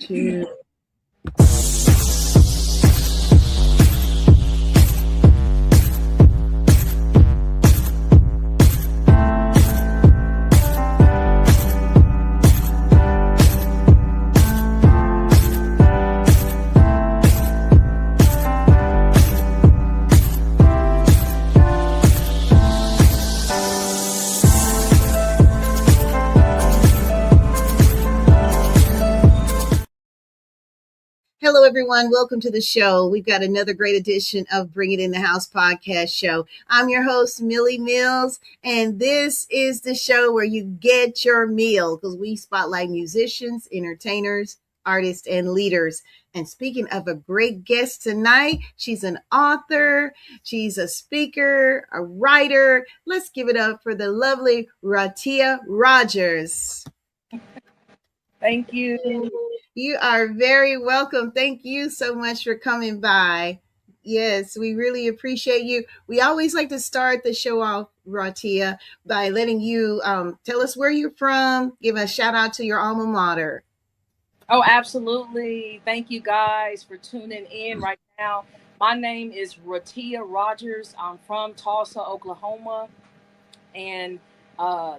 2. Hello, everyone. Welcome to the show. We've got another great edition of Bring It in the House podcast show. I'm your host, Millie Mills, and this is the show where you get your meal because we spotlight musicians, entertainers, artists, and leaders. And speaking of a great guest tonight, she's an author, she's a speaker, a writer. Let's give it up for the lovely Ratia Rogers. Thank you. You are very welcome. Thank you so much for coming by. Yes, we really appreciate you. We always like to start the show off, Ratia, by letting you tell us where you're from, give a shout out to your alma mater. Oh, absolutely. Thank you guys for tuning in right now. My name is Ratia Rogers. I'm from Tulsa, Oklahoma. And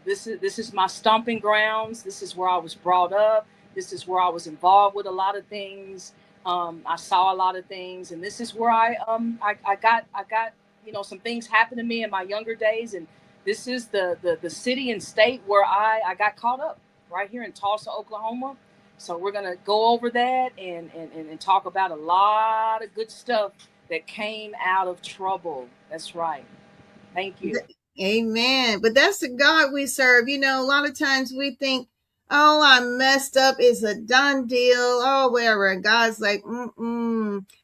this is my stomping grounds. This is where I was brought up. This is where I was involved with a lot of things. I saw a lot of things, and this is where I got some things happened to me in my younger days, and this is the city and state where I got caught up right here in Tulsa, Oklahoma. So we're gonna go over that and talk about a lot of good stuff that came out of trouble. That's right. Thank you. Amen. But that's the God we serve. You know, a lot of times we think, oh, I messed up. It's a done deal. Oh, whatever. And God's like,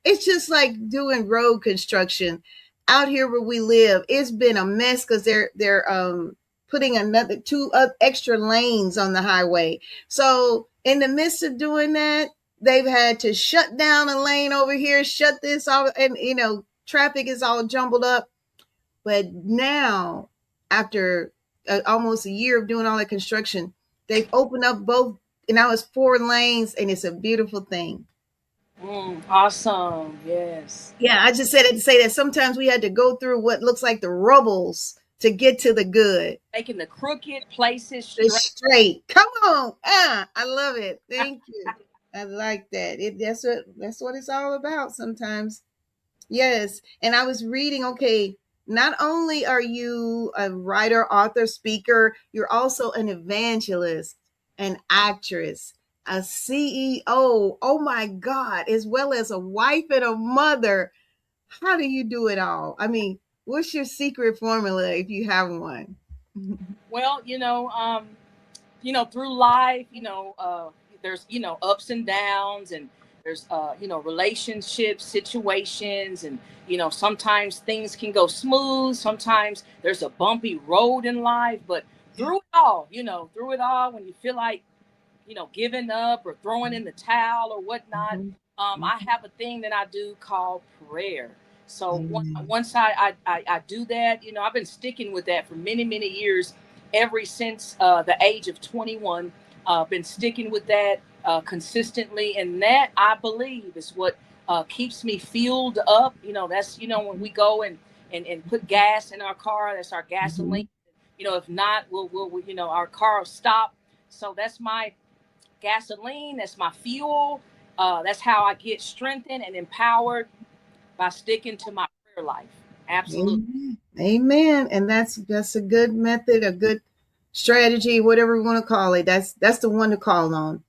It's just like doing road construction out here where we live. It's been a mess because they're putting another 2 extra lanes on the highway. So in the midst of doing that, they've had to shut down a lane over here, shut this off, and traffic is all jumbled up. But now, after almost a year of doing all that construction, they've opened up both, and now it's 4 lanes, and it's a beautiful thing. Awesome. Yes. Yeah, I just said it to say that sometimes we had to go through what looks like the rubbles to get to the good. Making the crooked places straight. Come on. I love it. Thank you. I like that. That's what it's all about sometimes. Yes. And I was reading, okay, not only are you a writer, author, speaker, you're also an evangelist, an actress, a CEO. Oh my God, as well as a wife and a mother. How do you do it all? I mean, what's your secret formula if you have one? Well, through life, there's, ups and downs, and there's, relationships, situations, and, sometimes things can go smooth. Sometimes there's a bumpy road in life, but through it all, when you feel like, giving up or throwing in the towel or whatnot, I have a thing that I do called prayer. So once I do that, I've been sticking with that for many, many years, ever since the age of 21. Been sticking with that consistently, and that, I believe, is what keeps me fueled up. That's when we go and put gas in our car, that's our gasoline. If not, we'll our car will stop. So that's my gasoline, that's my fuel. That's how I get strengthened and empowered, by sticking to my prayer life. Absolutely. Amen. And that's a good method, a good strategy, whatever we want to call it. That's the one to call on.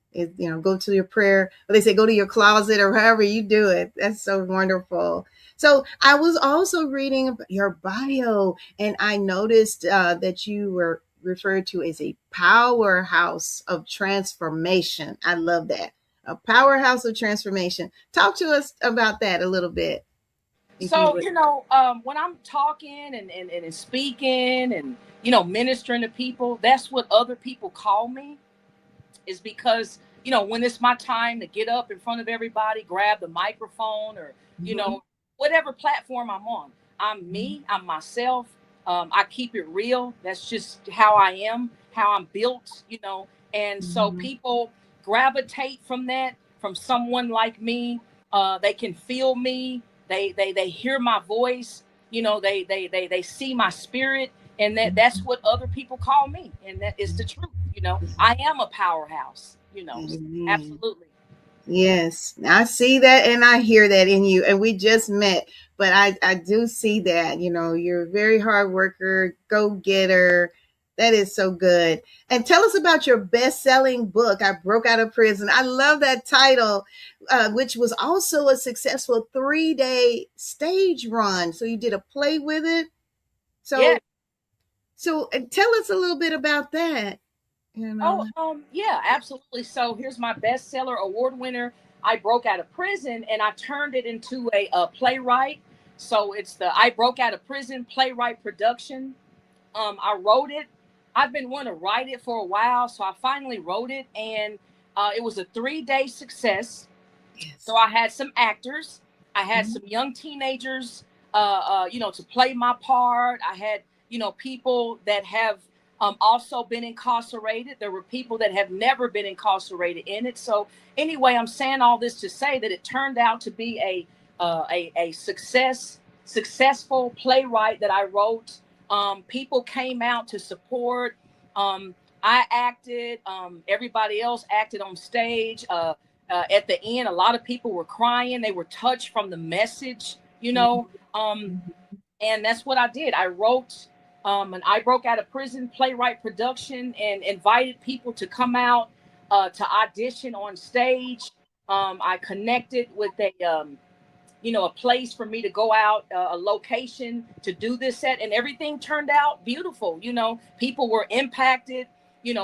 Go to your prayer, or they say go to your closet, or however you do it. That's so wonderful. So I was also reading your bio, and I noticed that you were referred to as a powerhouse of transformation. I love that. A powerhouse of transformation. Talk to us about that a little bit. So, when I'm talking and speaking and, ministering to people, that's what other people call me, is because, when it's my time to get up in front of everybody, grab the microphone, or, whatever platform I'm on, I'm me, I'm myself. I keep it real. That's just how I am, how I'm built, and so people gravitate from that from someone like me. They can feel me. They hear my voice. They see my spirit, and that's what other people call me, and that is the truth. I am a powerhouse. Amen. Absolutely. Yes, I see that and I hear that in you. And we just met, but I do see that. You're a very hard worker, go getter. That is so good. And tell us about your best selling book, I Broke Out of Prison. I love that title, which was also a successful 3-day stage run. So you did a play with it. Yeah. So tell us a little bit about that. Yeah, absolutely. So here's my bestseller award winner. I broke out of prison and I turned it into a playwright. So it's the I Broke Out of Prison playwright production. I wrote it. I've been wanting to write it for a while, so I finally wrote it, and it was a 3-day success. Yes. So I had some actors, I had some young teenagers, to play my part. I had, people that have also been incarcerated. There were people that have never been incarcerated in it. So anyway, I'm saying all this to say that it turned out to be a successful playwright that I wrote. People came out to support. I acted. Everybody else acted on stage. At the end, a lot of people were crying. They were touched from the message, and that's what I did. I wrote an I Broke Out of Prison playwright production and invited people to come out to audition on stage. I connected with a place for me to go out, a location to do this at, and everything turned out beautiful. People were impacted.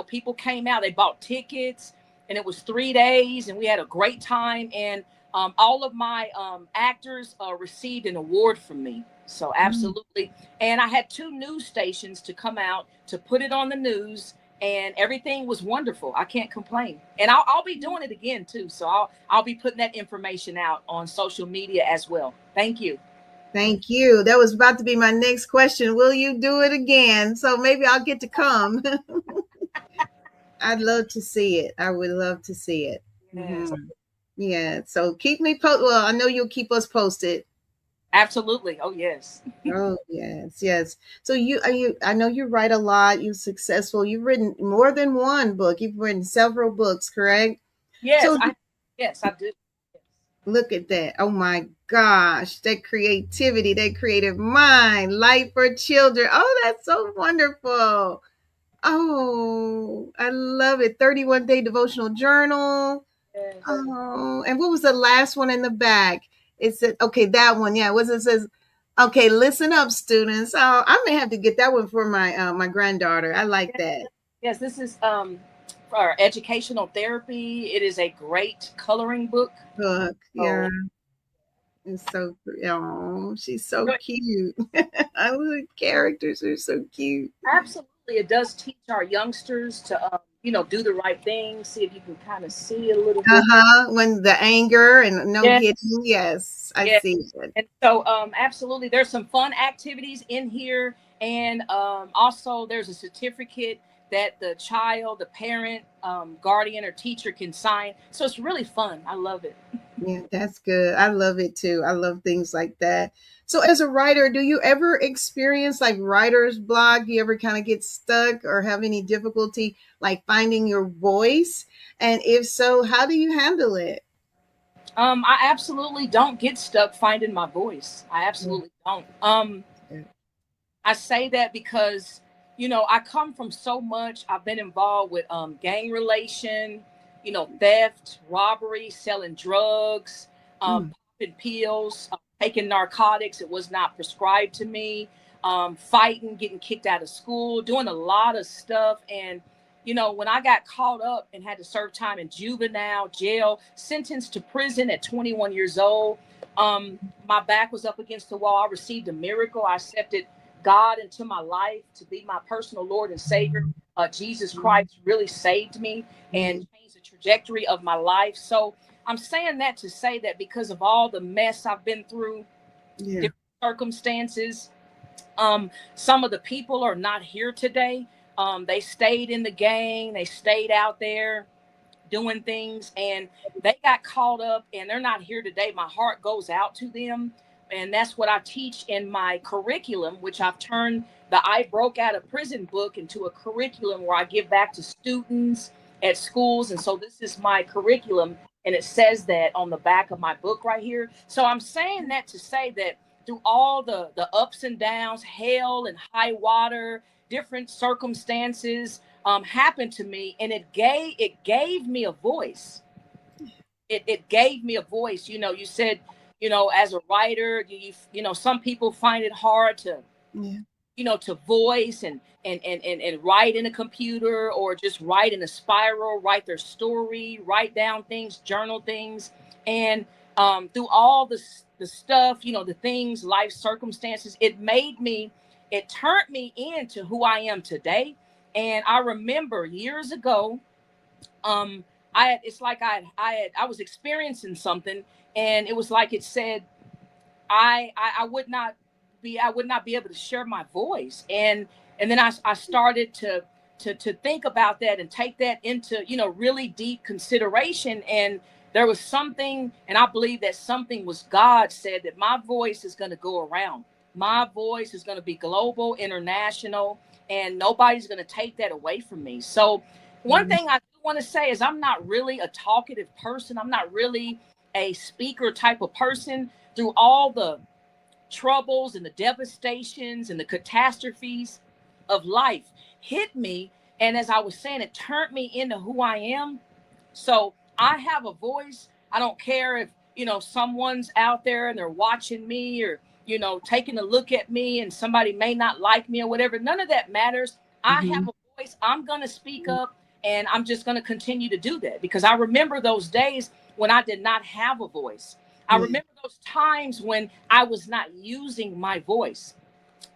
People came out, they bought tickets, and it was 3 days, and we had a great time. And all of my actors received an award from me. So absolutely. And I had 2 news stations to come out to put it on the news, and everything was wonderful. I can't complain. And I'll be doing it again too. So I'll be putting that information out on social media as well. Thank you. Thank you. That was about to be my next question. Will you do it again? So maybe I'll get to come. I'd love to see it. I would love to see it. Yes. Yeah. So keep me posted. Well, I know you'll keep us posted. Absolutely. Oh yes. Oh yes, yes. So I know you write a lot. You're successful. You've written more than one book. You've written several books, correct? Yes, So I do. Yes. Look at that. Oh my gosh, that creativity, that creative mind, Light for Children. Oh, that's so wonderful. Oh, I love it. 31-day devotional journal. Yes. Oh, and what was the last one in the back? It said, okay, that one. Yeah, it says, okay, listen up, students. Oh, I may have to get that one for my granddaughter. I like that. Yes, this is for educational therapy. It is a great coloring book. Book, yeah. It's so, oh, she's so cute. I love the characters are so cute. Absolutely. It does teach our youngsters to, do the right thing. See if you can kind of see a little bit. When the anger and no hitting. Yes, I see it. And so, absolutely, there's some fun activities in here. And also there's a certificate that the child, the parent, guardian, or teacher can sign. So it's really fun. I love it. Yeah, that's good. I love it too. I love things like that. So as a writer, do you ever experience like writer's block? Do you ever kind of get stuck or have any difficulty like finding your voice? And if so, how do you handle it? I absolutely don't get stuck finding my voice. I absolutely don't. I say that because, I come from so much. I've been involved with gang relation, theft, robbery, selling drugs, popping pills, taking narcotics. It was not prescribed to me. Fighting, getting kicked out of school, doing a lot of stuff. And, when I got caught up and had to serve time in juvenile jail, sentenced to prison at 21 years old, my back was up against the wall. I received a miracle. I accepted God into my life to be my personal Lord and Savior. Jesus Christ really saved me and changed the trajectory of my life. So I'm saying that to say that because of all the mess I've been through, different circumstances, some of the people are not here today. They stayed in the gang. They stayed out there doing things, and they got caught up and they're not here today. My heart goes out to them. And that's what I teach in my curriculum, which I've turned the I Broke Out of Prison book into a curriculum where I give back to students at schools. And so this is my curriculum. And it says that on the back of my book right here. So I'm saying that to say that through all the ups and downs, hell and high water, different circumstances happened to me. And it gave me a voice. It gave me a voice. You know, you said, you know, as a writer, you know, some people find it hard to, you know, to voice and write in a computer, or just write in a spiral, write their story, write down things, journal things. And through all the stuff, you know, the things, life circumstances, it turned me into who I am today. And I remember years ago, I was experiencing something, and it was like it said, I would not be able to share my voice. And then I started to think about that and take that into, you know, really deep consideration. And there was something, and I believe that something was God said that my voice is going to go around. My voice is going to be global, international, and nobody's going to take that away from me. So one thing I do want to say is I'm not really a talkative person. I'm not really a speaker type of person. Through all the troubles and the devastations and the catastrophes of life hit me. And as I was saying, it turned me into who I am. So I have a voice. I don't care if, you know, someone's out there and they're watching me, or, you know, taking a look at me, and somebody may not like me or whatever. None of that matters. I have a voice. I'm going to speak up, and I'm just going to continue to do that, because I remember those days when I did not have a voice. I remember those times when I was not using my voice.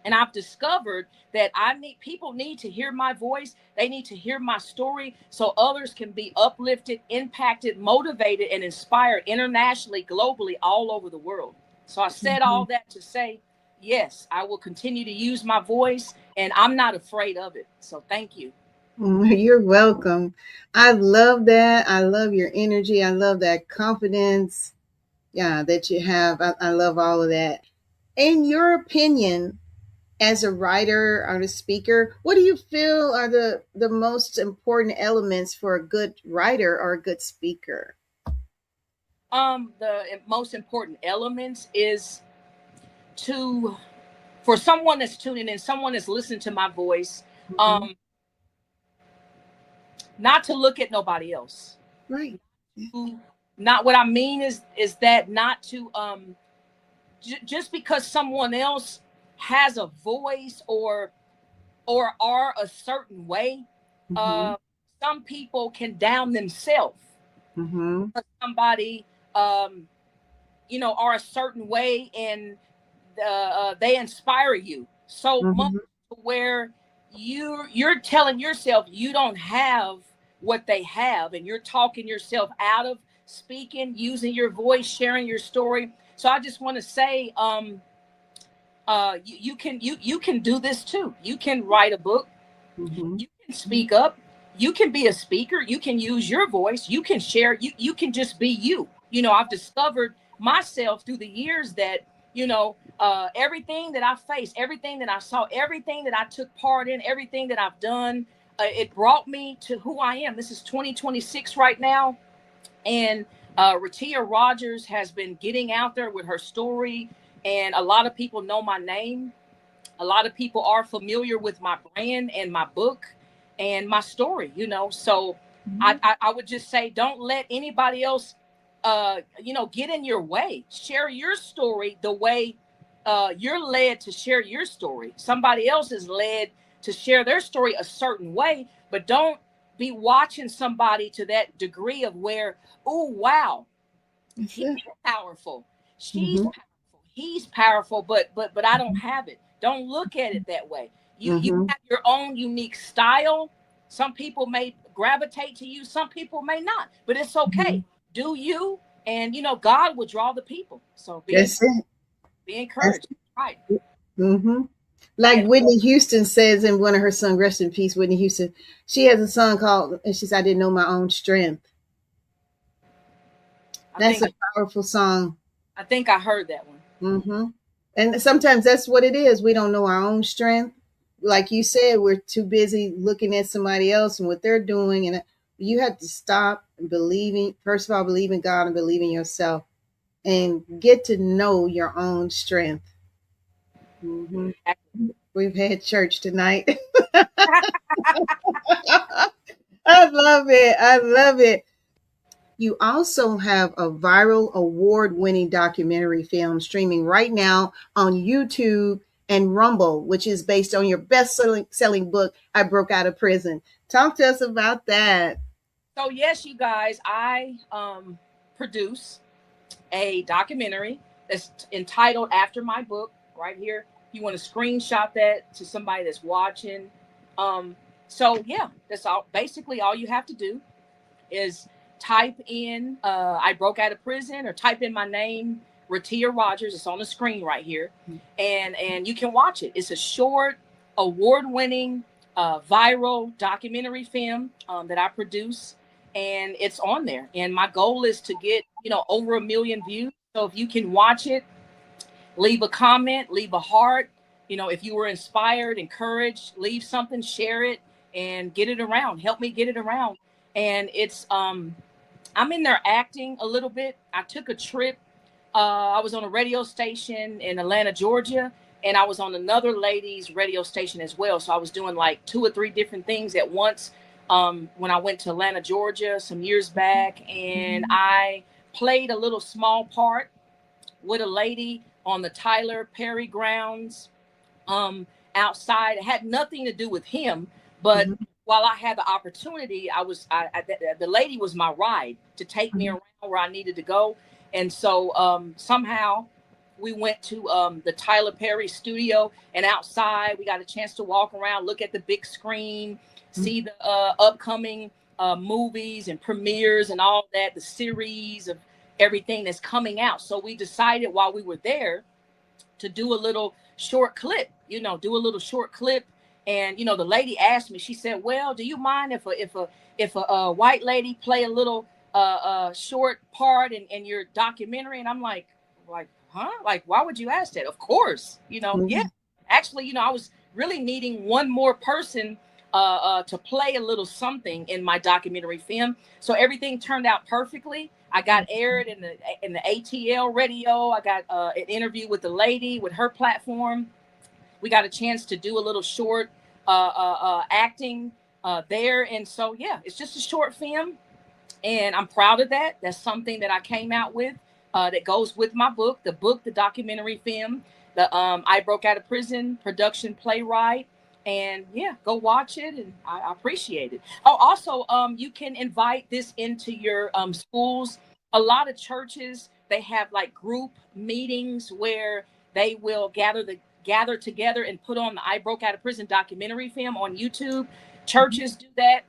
And I've discovered that people need to hear my voice. They need to hear my story, so others can be uplifted, impacted, motivated, and inspired internationally, globally, all over the world. So I said all that to say, yes, I will continue to use my voice, and I'm not afraid of it. So thank you. You're welcome. I love that. I love your energy. I love that confidence, that you have. I love all of that. In your opinion, as a writer or a speaker, what do you feel are the most important elements for a good writer or a good speaker? The most important elements is for someone that's tuning in, someone that's listening to my voice, not to look at nobody else. Right. Not what I mean is that not to just because someone else has a voice or are a certain way, some people can down themselves. Somebody you know, are a certain way, and they inspire you so much where you're telling yourself you don't have what they have, and you're talking yourself out of speaking, using your voice, sharing your story. So I just want to say, you can do this too. You can write a book. You can speak up. You can be a speaker. You can use your voice. You can share. You can just be you. You know, I've discovered myself through the years that, you know, everything that I faced, everything that I saw, everything that I took part in, everything that I've done, it brought me to who I am. This is 2026 right now. And Ratia Rogers has been getting out there with her story. And a lot of people know my name. A lot of people are familiar with my brand and my book and my story, you know. So I would just say, don't let anybody else, you know, get in your way. Share your story the way you're led to share your story. Somebody else is led to share their story a certain way, but don't be watching somebody to that degree of where, oh, wow, he's powerful. She's powerful. He's powerful, but I don't have it. Don't look at it that way. You have your own unique style. Some people may gravitate to you. Some people may not, but it's okay. Do you, and you know, God will draw the people. So be encouraged. Right. Like Whitney Houston says in one of her songs, rest in peace, Whitney Houston. She has a song called, and she said, I didn't know my own strength. That's a powerful song. I think I heard that one. Mm-hmm. And sometimes that's what it is. We don't know our own strength. Like you said, we're too busy looking at somebody else and what they're doing. And you have to stop and believing, first of all, believe in God and believe in yourself and get to know your own strength. Mm-hmm. We've had church tonight. I love it. I love it. You also have a viral award-winning documentary film streaming right now on YouTube and Rumble, which is based on your best-selling book, I Broke Out of Prison. Talk to us about that. So yes, you guys, I produce a documentary that's entitled after my book right here. If you want to screenshot that to somebody that's watching. So yeah, that's all. Basically, all you have to do is type in I broke out of prison, or type in my name, Ratia Rogers. It's on the screen right here, and you can watch it. It's a short, award-winning, viral documentary film that I produce, and it's on there. And my goal is to get over 1 million views. So if you can watch it, leave a comment, leave a heart. If you were inspired, encouraged, leave something, share it, and get it around. Help me get it around. And it's I'm in there acting a little bit. I took a trip. I was on a radio station in Atlanta, Georgia, and I was on another lady's radio station as well. So I was doing like 2 or 3 different things at once when I went to Atlanta, Georgia some years back. And I played a little small part with a lady on the Tyler Perry grounds outside. It had nothing to do with him, but while I had the opportunity, the lady was my ride to take me around where I needed to go. And so somehow we went to the Tyler Perry studio, and outside we got a chance to walk around, look at the big screen, see the upcoming movies and premieres and all that, the series of everything that's coming out. So we decided while we were there to do a little short clip, And, the lady asked me, she said, well, do you mind if a white lady play a little short part in your documentary? And I'm like, huh? Like, why would you ask that? Of course, yeah. Actually, I was really needing one more person to play a little something in my documentary film. So everything turned out perfectly. I got aired in the ATL radio. I got an interview with the lady with her platform. We got a chance to do a little short acting there. And so, yeah, it's just a short film. And I'm proud of that. That's something that I came out with that goes with my book, the documentary film, the I Broke Out of Prison production playwright. And yeah, go watch it. And I appreciate it. Oh, also, you can invite this into your schools. A lot of churches, they have like group meetings where they will gather together and put on the I Broke Out of Prison documentary film on YouTube. Churches do that.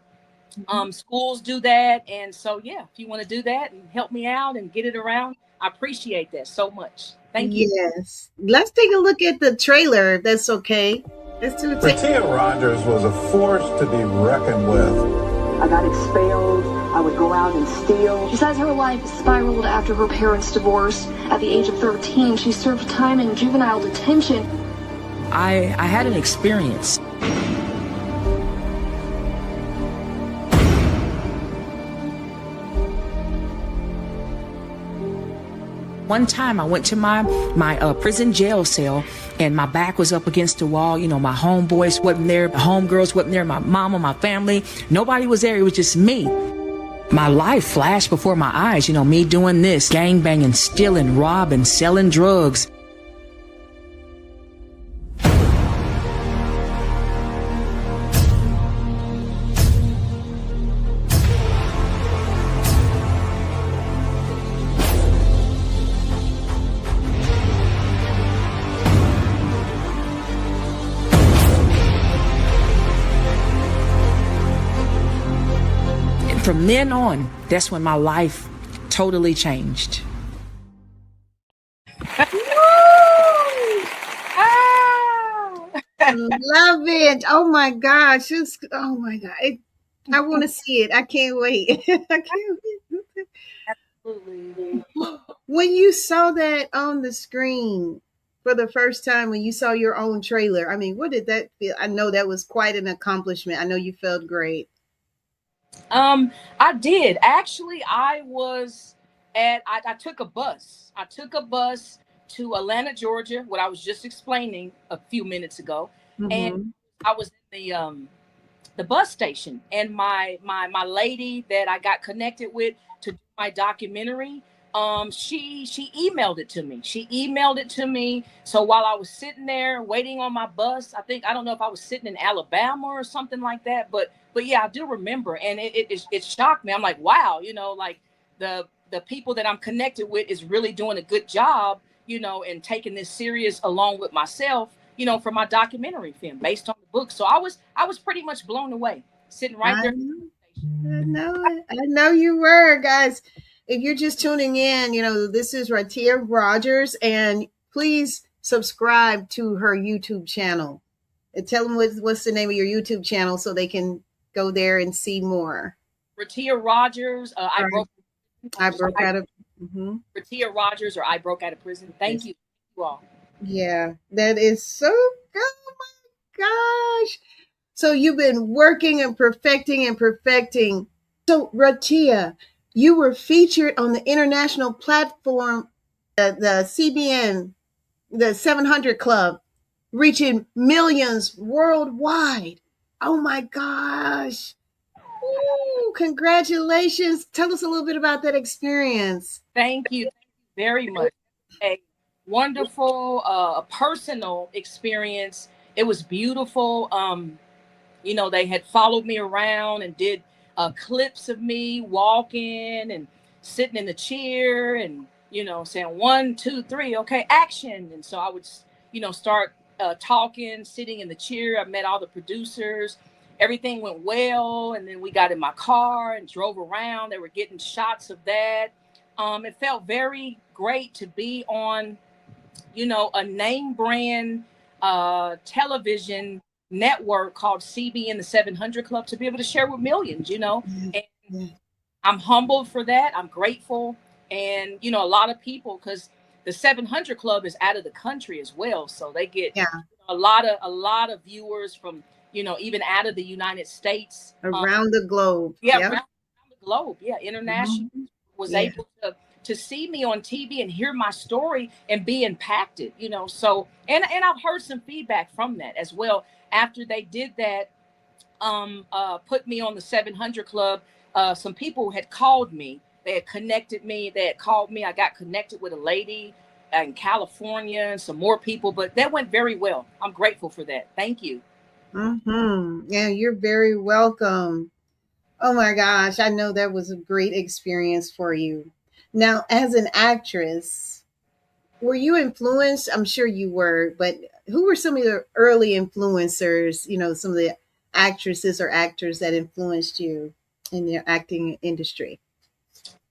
Schools do that. And so, yeah, if you want to do that and help me out and get it around, I appreciate that so much. Thank you. Yes. Let's take a look at the trailer, if that's okay. Let's do it. Ratia Rogers was a force to be reckoned with. I got expelled. I would go out and steal. She says her life spiraled after her parents' divorce. At the age of 13, she served time in juvenile detention. I had an experience. One time I went to my prison jail cell, and my back was up against the wall. My homeboys wasn't there, my homegirls wasn't there, my mama, my family, nobody was there. It was just me. My life flashed before my eyes, me doing this, gangbanging, stealing, robbing, selling drugs. From then on, that's when my life totally changed. Love it. Oh my gosh. Oh my God. I want to see it. I can't wait. I can't wait. Absolutely. when you saw that on the screen for the first time, when you saw your own trailer, I mean, what did that feel? I know that was quite an accomplishment. I know you felt great. I did. Actually, I took a bus. I took a bus to Atlanta, Georgia, what I was just explaining a few minutes ago. And Mm-hmm. I was in the bus station, and my lady that I got connected with to do my documentary, she emailed it to me. She emailed it to me. So while I was sitting there waiting on my bus, I don't know if I was sitting in Alabama or something like that, but yeah, I do remember, and it shocked me. I'm like, wow, like the people that I'm connected with is really doing a good job, and taking this serious along with myself, for my documentary film based on the book. So I was pretty much blown away sitting right I there. know it. I know you were, guys. If you're just tuning in, this is Ratia Rogers, and please subscribe to her YouTube channel. And tell them what's the name of your YouTube channel so they can go there and see more. Ratia Rogers, I broke out of. Mm-hmm. Ratia Rogers, or I broke out of prison. Thank you all. Yeah, that is so. Oh my gosh! So you've been working and perfecting. So Ratia, you were featured on the international platform, the CBN, the 700 Club, reaching millions worldwide. Oh my gosh. Ooh, congratulations. Tell us a little bit about that experience. Thank you very much. A wonderful, personal experience. It was beautiful. They had followed me around and did clips of me walking and sitting in the chair and, saying 1, 2, 3, okay, action. And so I would, start talking, sitting in the chair. I met all the producers. Everything went well. And then we got in my car and drove around. They were getting shots of that. It felt very great to be on, a name brand television network called CBN, the 700 Club, to be able to share with millions, and I'm humbled for that. I'm grateful. And, a lot of people, because the 700 Club is out of the country as well. So they get a lot of viewers from, even out of the United States. Around the globe. Yeah, around the globe. Yeah, international was able to see me on TV and hear my story and be impacted, So, and I've heard some feedback from that as well. After they did that, put me on the 700 Club, some people had called me. They had connected me. They had called me. I got connected with a lady in California and some more people, but that went very well. I'm grateful for that. Thank you. Mm-hmm. Yeah, you're very welcome. Oh my gosh, I know that was a great experience for you. Now, as an actress, were you influenced? I'm sure you were, but who were some of your early influencers, some of the actresses or actors that influenced you in the acting industry?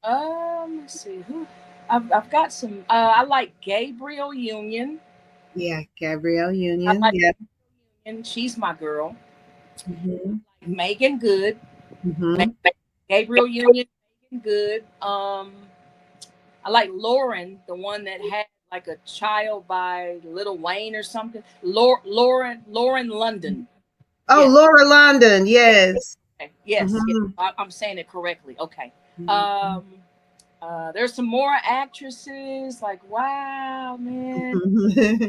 Let's see who I've got some. I like Gabrielle Union. Yeah, Gabrielle Union. And she's my girl. Mm-hmm. Megan Good. Mm-hmm. Gabrielle Union, Megan Good. I like Lauren, the one that had like a child by Lil Wayne or something. Lauren London. Oh, yes. Laura London, yes. Okay. Yes, yes. I'm saying it correctly. Okay. There's some more actresses. Like, wow, man,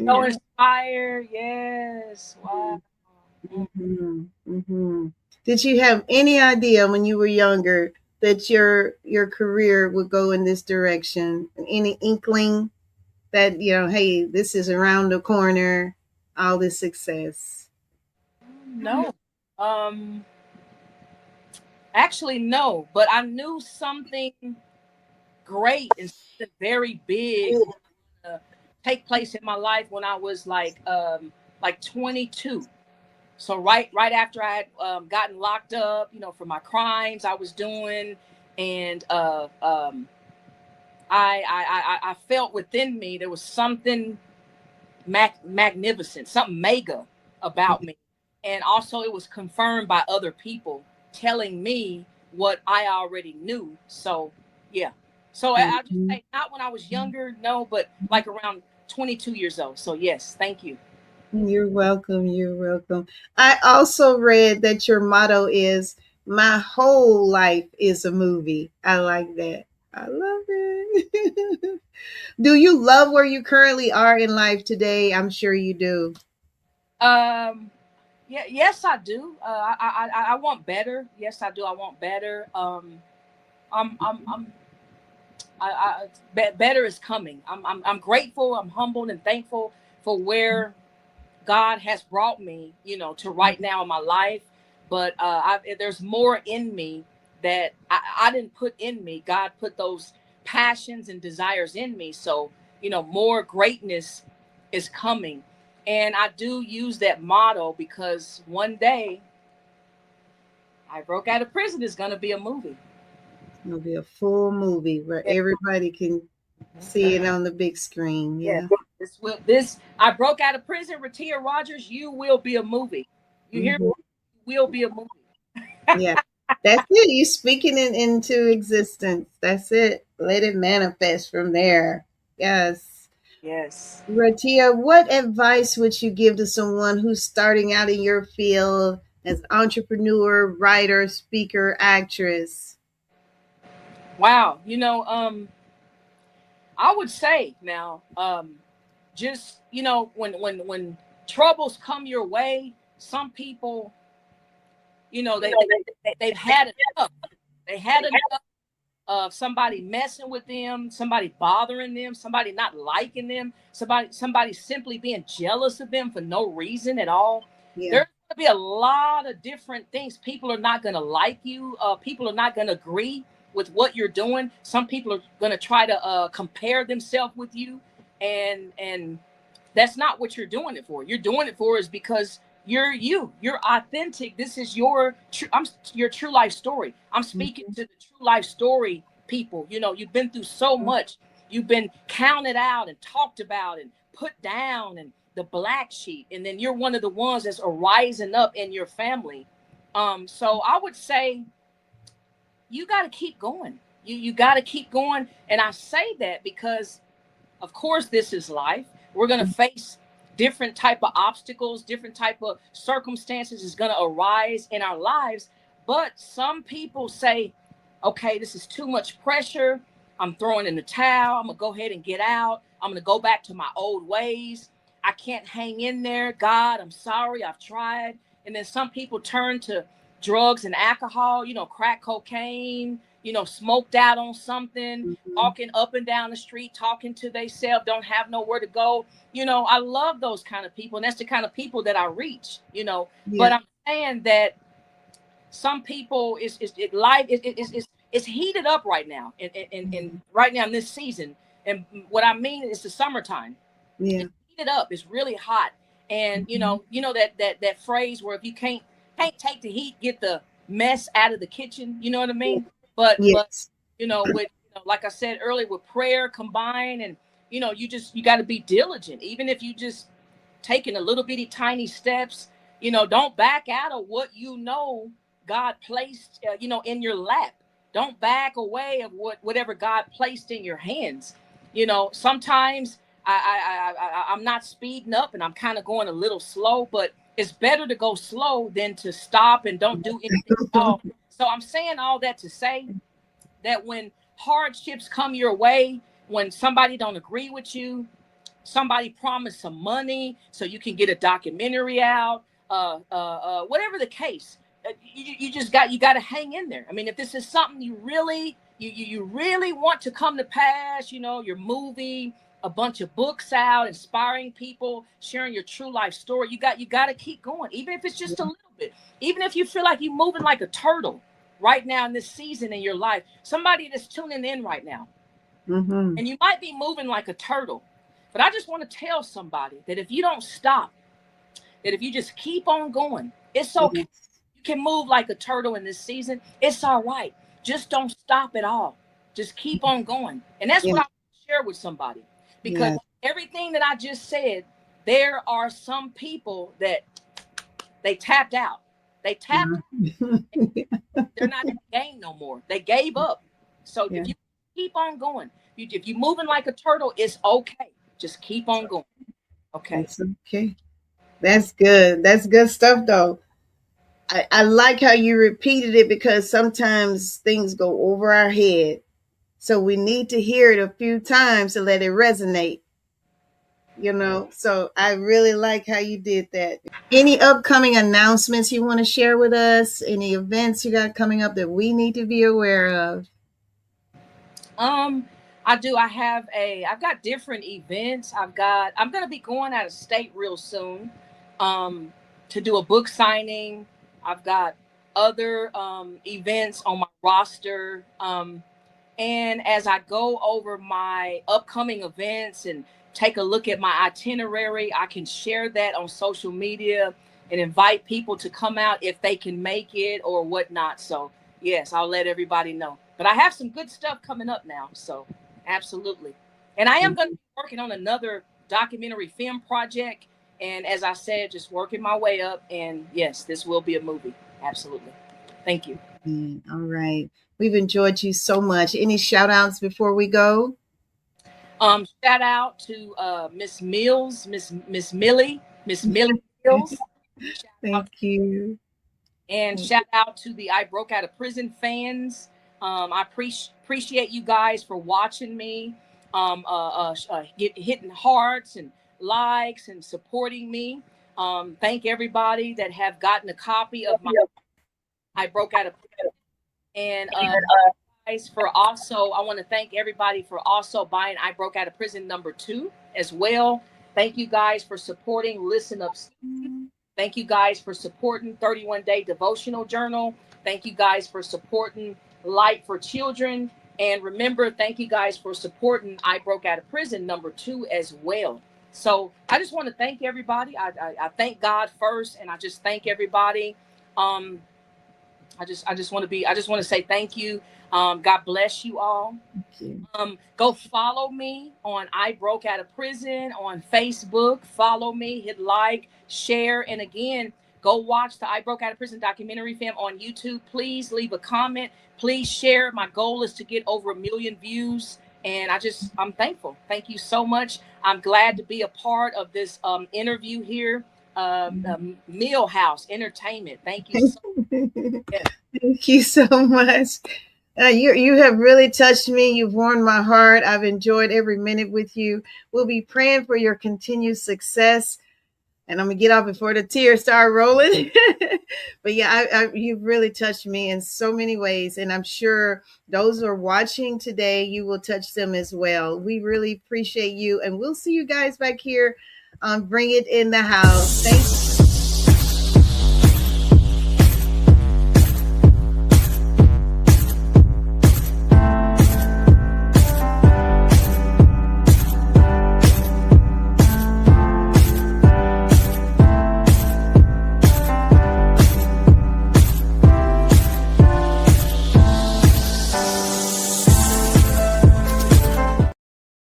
so inspired. Yes, wow. Did you have any idea when you were younger that your career would go in this direction? Any inkling that, hey, this is around the corner, all this success? No. Actually, no, but I knew something great and something very big take place in my life when I was like 22. So right after I had gotten locked up, for my crimes I was doing, and I felt within me there was something magnificent, something mega about me, and also it was confirmed by other people telling me what I already knew. So yeah, So I'll just say, not when I was younger, no, but like around 22 years old. So yes, thank you. You're welcome. You're welcome. I also read that your motto is "My whole life is a movie." I like that. I love it. Do you love where you currently are in life today? I'm sure you do. Yeah, yes, I do. I want better. Yes, I do. I want better. I'm better is coming. I'm grateful. I'm humbled and thankful for where God has brought me, to right now in my life. But there's more in me that I didn't put in me. God put those passions and desires in me. So, more greatness is coming. And I do use that motto because one day I broke out of prison is going to be a movie. It'll be a full movie where Yeah. everybody can see it on the big screen. Yeah. This I broke out of prison, Ratia Rogers. You will be a movie. You hear me? You will be a movie. Yeah. That's it. You speaking it into existence. That's it. Let it manifest from there. Yes. Yes. Ratia, what advice would you give to someone who's starting out in your field as entrepreneur, writer, speaker, actress? Wow. I would say now, just when troubles come your way, some people, they've had enough. They had enough of somebody messing with them, somebody bothering them, somebody not liking them, somebody simply being jealous of them for no reason at all. Yeah. There's going to be a lot of different things. People are not going to like you. People are not going to agree with what you're doing. Some people are going to try to compare themselves with you, and that's not what you're doing it for. You're doing it for is because you're authentic. This is your true life story. I'm speaking to the true life story people. You've been through so much. You've been counted out and talked about and put down and the black sheep, and then you're one of the ones that's rising up in your family. So I would say you got to keep going. You got to keep going. And I say that because, of course, this is life. We're going to face different type of obstacles, different type of circumstances is going to arise in our lives. But some people say, okay, this is too much pressure. I'm throwing in the towel. I'm going to go ahead and get out. I'm going to go back to my old ways. I can't hang in there. God, I'm sorry. I've tried. And then some people turn to drugs and alcohol, crack cocaine, smoked out on something, walking up and down the street, talking to themselves, don't have nowhere to go. I love those kind of people. And that's the kind of people that I reach, Yeah. But I'm saying that some people it's heated up right now. And right now in this season. And what I mean is the summertime. Yeah. It's heated up. It's really hot. And that phrase where if you can't take the heat, get the mess out of the kitchen. You know what I mean? But Yes. with like I said earlier, with prayer combined, and you got to be diligent. Even if you just taking a little bitty tiny steps, don't back out of what God placed in your lap. Don't back away of whatever God placed in your hands. Sometimes I'm not speeding up and I'm kind of going a little slow, but it's better to go slow than to stop and don't do anything at all. So I'm saying all that to say that when hardships come your way, when somebody don't agree with you, somebody promised some money so you can get a documentary out, whatever the case, you got to hang in there. I mean, if this is something you really want to come to pass, your movie, a bunch of books out, inspiring people, sharing your true life story, you got to keep going, even if it's just a little bit. Even if you feel like you're moving like a turtle right now in this season in your life, somebody that's tuning in right now, and you might be moving like a turtle, but I just want to tell somebody that if you don't stop, that if you just keep on going, it's okay. You can move like a turtle in this season. It's all right. Just don't stop at all. Just keep on going. And that's what I want to share with somebody. Because everything that I just said, there are some people that they tapped out. They tapped. They're not in the game no more. They gave up. So if you keep on going. If you're moving like a turtle, it's okay. Just keep on going. Okay. It's okay. That's good. That's good stuff, though. I like how you repeated it because sometimes things go over our head. So we need to hear it a few times to let it resonate, So I really like how you did that. Any upcoming announcements you want to share with us? Any events you got coming up that we need to be aware of? I do. I've got different events. I'm going to be going out of state real soon, to do a book signing. I've got other, events on my roster. And as I go over my upcoming events and take a look at my itinerary, I can share that on social media and invite people to come out if they can make it or whatnot. So yes, I'll let everybody know. But I have some good stuff coming up now. So absolutely. And I am going to be working on another documentary film project. And as I said, just working my way up. And yes, this will be a movie. Absolutely. Thank you. All right. We've enjoyed you so much. Any shout outs before we go? Shout out to Miss Mills, Miss Millie Mills. Thank you. And shout out to the I Broke Out of Prison fans. I appreciate you guys for watching me, hitting hearts and likes and supporting me. Thank everybody that have gotten a copy of my I Broke Out of Prison. And guys, I want to thank everybody for also buying I Broke Out of Prison #2 as well. Thank you guys for supporting Listen Up. Thank you guys for supporting 31 Day Devotional Journal. Thank you guys for supporting Light for Children. And remember, thank you guys for supporting I Broke Out of Prison #2 as well. So I just want to thank everybody. I thank God first, and I just thank everybody. I just want to say thank you. God bless you all. Go follow me on I Broke Out of Prison on Facebook. Follow me, hit like, share, and again, go watch the I Broke Out of Prison documentary film on YouTube. Please leave a comment. Please share. My goal is to get over 1 million views, and I'm thankful. Thank you so much. I'm glad to be a part of this interview here. Millhouse Entertainment. Thank you so much. Thank you so much. You have really touched me. You've warmed my heart. I've enjoyed every minute with you. We'll be praying for your continued success. And I'm going to get off before the tears start rolling. But yeah, you've really touched me in so many ways. And I'm sure those who are watching today, you will touch them as well. We really appreciate you. And we'll see you guys back here on Bring It in the House. Thank you.